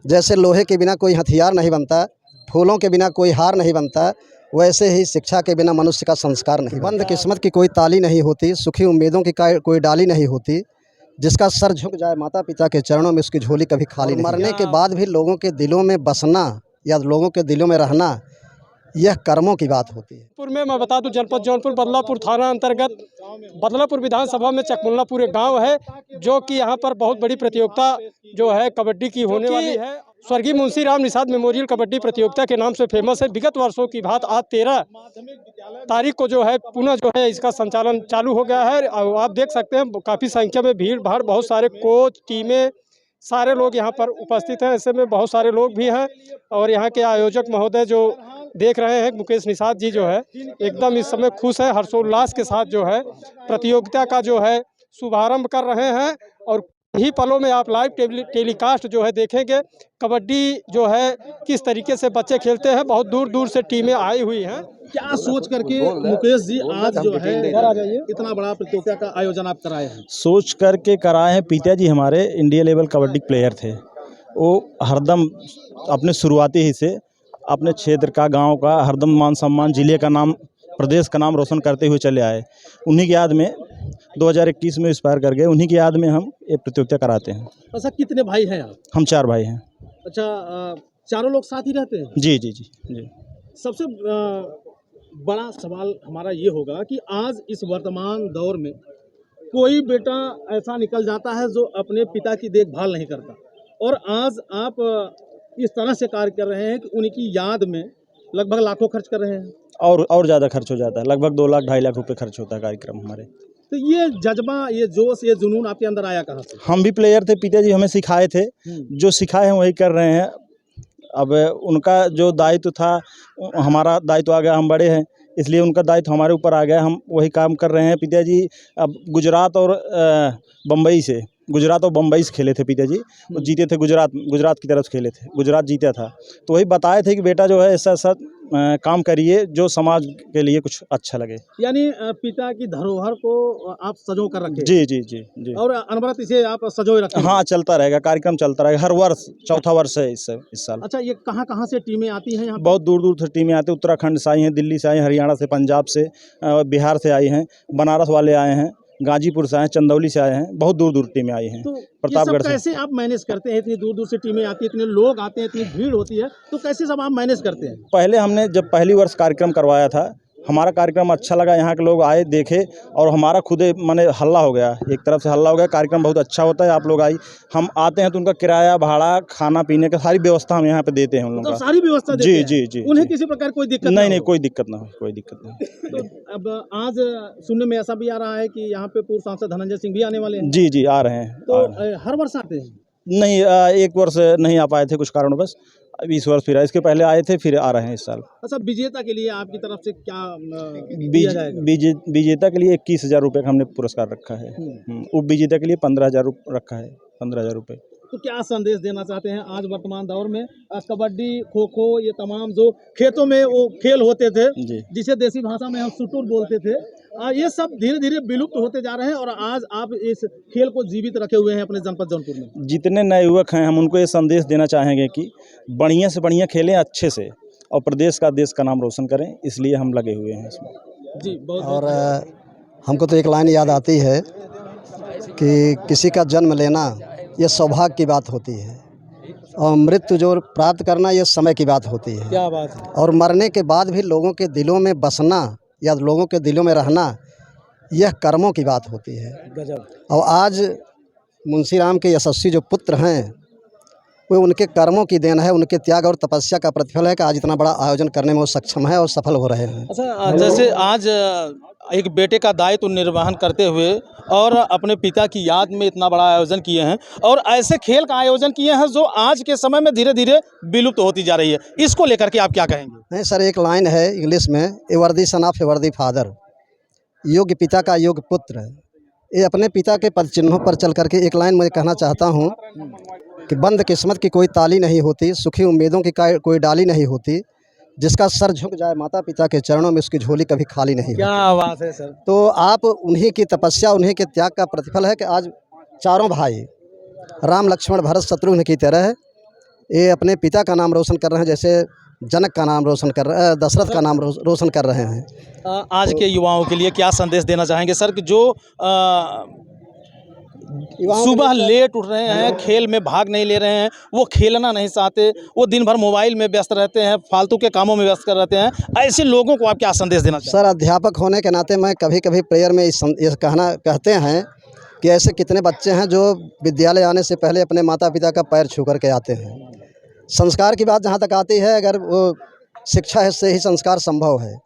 जैसे लोहे के बिना कोई हथियार नहीं बनता, फूलों के बिना कोई हार नहीं बनता, वैसे ही शिक्षा के बिना मनुष्य का संस्कार नहीं। बंद किस्मत की कोई ताली नहीं होती, सुखी उम्मीदों की कोई डाली नहीं होती, जिसका सर झुक जाए माता पिता के चरणों में उसकी झोली कभी खाली नहीं। मरने के बाद भी लोगों के दिलों में बसना या लोगों के दिलों में रहना, यह कर्मों की बात होती है। जौनपुर में मैं बता दूं, जनपद जौनपुर बदलापुर थाना अंतर्गत बदलापुर विधानसभा में चकमुल्लापुर एक गांव है, जो कि यहां पर बहुत बड़ी प्रतियोगिता जो है कबड्डी की होने वाली है। स्वर्गीय मुंशी राम निषाद मेमोरियल कबड्डी प्रतियोगिता के नाम से फेमस है। विगत वर्षों की बात आज 13 तारीख को जो है पुनः जो है इसका संचालन चालू हो गया है। और आप देख सकते हैं काफ़ी संख्या में भीड़ भाड़, बहुत सारे कोच, टीमें, सारे लोग यहाँ पर उपस्थित हैं। ऐसे में बहुत सारे लोग भी हैं और यहाँ के आयोजक महोदय जो देख रहे हैं, मुकेश निषाद जी जो है एकदम इस समय खुश है, हर्षोल्लास के साथ जो है प्रतियोगिता का जो है शुभारंभ कर रहे हैं। और ही पलों में आप लाइव टेलीकास्ट जो है देखेंगे कबड्डी जो है किस तरीके से बच्चे खेलते हैं। बहुत दूर दूर से टीमें आई हुई हैं। क्या सोच करके मुकेश जी आज जो है इतना बड़ा प्रतियोगिता का आयोजन आप कराए हैं? सोच करके कराए हैं। पिताजी हमारे इंडिया लेवल कबड्डी प्लेयर थे। वो हरदम अपने शुरुआती ही से अपने क्षेत्र का, गांव का हरदम मान सम्मान, जिले का नाम, प्रदेश का नाम रोशन करते हुए चले आए। उन्हीं की याद में 2021 में इंस्पायर कर गए। उन्हीं की याद में हम ये प्रतियोगिता कराते हैं। अच्छा, कितने भाई हैं आप? हम 4 भाई हैं। अच्छा, चारों लोग साथ ही रहते हैं? जी जी जी जी। सबसे बड़ा सवाल हमारा ये होगा कि आज इस वर्तमान दौर में कोई बेटा ऐसा निकल जाता है जो अपने पिता की देखभाल नहीं करता, और आज आप इस तरह से कार्य कर रहे हैं कि उनकी याद में लगभग लाखों खर्च कर रहे हैं। और ज़्यादा खर्च हो जाता है, लगभग 2 लाख 2.5 लाख रुपये खर्च होता है कार्यक्रम हमारे। तो ये जज्बा, ये जोश, ये जुनून आपके अंदर आया कहाँ से? हम भी प्लेयर थे, पिताजी हमें सिखाए थे, जो सिखाए हैं वही कर रहे हैं। अब उनका जो दायित्व था, हमारा दायित्व आ गया, हम बड़े हैं इसलिए उनका दायित्व हमारे ऊपर आ गया, हम वही काम कर रहे हैं। पिताजी अब गुजरात और बम्बई से खेले थे। पिताजी वो जीते थे, गुजरात की तरफ से खेले थे, गुजरात जीता था। तो वही बताए थे कि बेटा जो है ऐसा ऐसा काम करिए जो समाज के लिए कुछ अच्छा लगे। यानी पिता की धरोहर को आप सजो कर रखे? जी जी जी जी। और अनवरत इसे आप सजोए रखें? हाँ, चलता रहेगा, कार्यक्रम चलता रहेगा हर वर्ष। 4था वर्ष है इस साल। अच्छा, ये कहाँ से टीमें आती हैं यहाँ? बहुत दूर दूर से टीमें आती हैं। उत्तराखंड से आई हैं, दिल्ली से आई हैं, हरियाणा से, पंजाब से, बिहार से आई हैं, बनारस वाले आए हैं, गाजीपुर से आए हैं, चंदौली से आए हैं, बहुत दूर दूर टीमें आई हैं। तो प्रतापगढ़ से। कैसे आप मैनेज करते हैं? इतनी दूर दूर से टीमें आती हैं, इतने लोग आते हैं, इतनी भीड़ होती है, तो कैसे सब आप मैनेज करते हैं? पहले हमने जब पहली वर्ष कार्यक्रम करवाया था, हमारा कार्यक्रम अच्छा लगा, यहाँ के लोग आए, देखे, और हमारा खुद माने हल्ला हो गया, एक तरफ से हल्ला हो गया, कार्यक्रम बहुत अच्छा होता है, आप लोग आई। हम आते हैं तो उनका किराया, भाड़ा, खाना पीने का सारी व्यवस्था हम यहाँ पे देते हैं उन लोगों तो का। सारी व्यवस्था देते हैं? जी जी। उन्हें किसी प्रकार कोई दिक्कत नहीं, कोई दिक्कत ना हो, कोई दिक्कत नहीं। तो अब आज सुनने में ऐसा भी आ रहा है कि यहाँ पे पूर्व सांसद धनंजय सिंह भी आने वाले हैं? जी जी, आ रहे हैं। तो हर वर्ष आते हैं? नहीं, एक वर्ष नहीं आ पाए थे कुछ कारणवश, अब इस वर्ष फिर आए। इसके पहले आए थे, फिर आ रहे हैं इस साल। अच्छा, विजेता के लिए आपकी तरफ से क्या दिया जाएगा? विजेता के लिए 21,000 रुपये का हमने पुरस्कार रखा है। उप विजेता के लिए 15,000 रखा है, 15,000 रुपये। तो क्या संदेश देना चाहते हैं आज वर्तमान दौर में? कबड्डी, खो खो, ये तमाम जो खेतों में वो खेल होते थे, जिसे देसी भाषा में हम सुटुर बोलते थे, ये सब धीरे धीरे विलुप्त होते जा रहे हैं, और आज आप इस खेल को जीवित रखे हुए हैं अपने जनपद जौनपुर में। जितने नए युवक हैं, हम उनको ये संदेश देना चाहेंगे कि बढ़िया से बढ़िया खेलें, अच्छे से, और प्रदेश का, देश का नाम रोशन करें, इसलिए हम लगे हुए हैं इसमें। जी, और हमको तो एक लाइन याद आती है कि किसी का जन्म लेना ये सौभाग्य की बात होती है, और मृत्यु जो प्राप्त करना ये समय की बात होती है। क्या बात है। और मरने के बाद भी लोगों के दिलों में बसना या लोगों के दिलों में रहना, यह कर्मों की बात होती है। गजब। और आज मुंशी राम के यशस्वी जो पुत्र हैं, वो उनके कर्मों की देन है, उनके त्याग और तपस्या का प्रतिफल है कि आज इतना बड़ा आयोजन करने में वो सक्षम है और सफल हो रहे हैं। अच्छा, जैसे आज एक बेटे का दायित्व निर्वहन करते हुए और अपने पिता की याद में इतना बड़ा आयोजन किए हैं, और ऐसे खेल का आयोजन किए हैं जो आज के समय में धीरे धीरे विलुप्त होती जा रही है, इसको लेकर के आप क्या कहेंगे? नहीं सर, एक लाइन है इंग्लिश में, ए वर्दी सन ऑफ ए वर्दी फादर, योग्य पिता का योग्य पुत्र। ये अपने पिता के पद चिन्हों पर चल करके एक लाइन मैं कहना चाहता हूँ कि बंद किस्मत की कोई ताली नहीं होती, सुखी उम्मीदों की कोई डाली नहीं होती, जिसका सर झुक जाए माता पिता के चरणों में उसकी झोली कभी खाली नहीं होती। क्या बात है सर। तो आप उन्हीं की तपस्या, उन्हीं के त्याग का प्रतिफल है कि आज चारों भाई राम लक्ष्मण भरत शत्रुघ्न की तरह ये अपने पिता का नाम रोशन कर रहे हैं, जैसे जनक का नाम रोशन कर रहे दशरथ का नाम रोशन कर रहे हैं। आज के युवाओं के लिए क्या संदेश देना चाहेंगे सर कि जो सुबह लेट उठ रहे हैं, खेल में भाग नहीं ले रहे हैं, वो खेलना नहीं चाहते, वो दिन भर मोबाइल में व्यस्त रहते हैं, फालतू के कामों में व्यस्त कर रहते हैं, ऐसे लोगों को आप क्या संदेश देना चाहेंगे? सर, अध्यापक होने के नाते मैं कभी कभी प्रेयर में ये कहते हैं कि ऐसे कितने बच्चे हैं जो विद्यालय आने से पहले अपने माता पिता का पैर छू करके आते हैं। संस्कार की बात जहाँ तक आती है, अगर वो शिक्षा से ही संस्कार संभव है।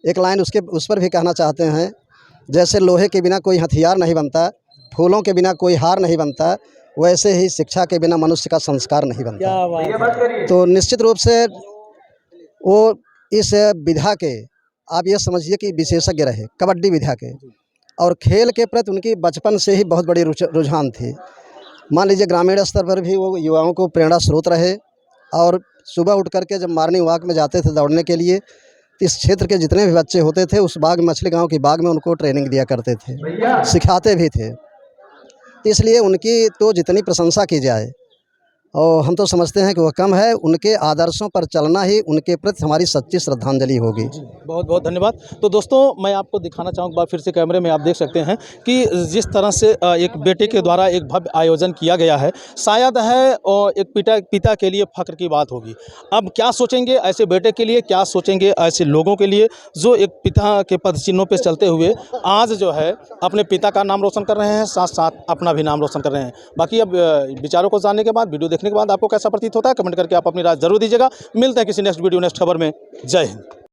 एक लाइन उस पर भी कहना चाहते हैं, जैसे लोहे के बिना कोई हथियार नहीं बनता, फूलों के बिना कोई हार नहीं बनता, वैसे ही शिक्षा के बिना मनुष्य का संस्कार नहीं बनता। क्या बात है। तो निश्चित रूप से वो इस विधा के, आप ये समझिए कि विशेषज्ञ रहे कबड्डी विधा के, और खेल के प्रति उनकी बचपन से ही बहुत बड़ी रुझान थी। मान लीजिए ग्रामीण स्तर पर भी वो युवाओं को प्रेरणा स्रोत रहे, और सुबह उठ करके जब मॉर्निंग वॉक में जाते थे दौड़ने के लिए, तो इस क्षेत्र के जितने भी बच्चे होते थे उस बाग मछली गांव की बाग में उनको ट्रेनिंग दिया करते थे, सिखाते भी थे। तो इसलिए उनकी तो जितनी प्रशंसा की जाए, और हम तो समझते हैं कि वह कम है। उनके आदर्शों पर चलना ही उनके प्रति हमारी सच्ची श्रद्धांजलि होगी। बहुत बहुत धन्यवाद। तो दोस्तों, मैं आपको दिखाना चाहूँगा फिर से कैमरे में, आप देख सकते हैं कि जिस तरह से एक बेटे के द्वारा एक भव्य आयोजन किया गया है, शायद है और एक पिता के लिए फ़ख्र की बात होगी। अब क्या सोचेंगे ऐसे बेटे के लिए, क्या सोचेंगे ऐसे लोगों के लिए जो एक पिता के पद चिन्हों पर चलते हुए आज जो है अपने पिता का नाम रोशन कर रहे हैं, साथ साथ अपना भी नाम रोशन कर रहे हैं। बाकी अब विचारों को जानने के बाद, वीडियो देखने के बाद आपको कैसा प्रतीत होता है, कमेंट करके आप अपनी राय जरूर दीजिएगा। मिलते हैं किसी नेक्स्ट वीडियो, नेक्स्ट खबर में। जय हिंद।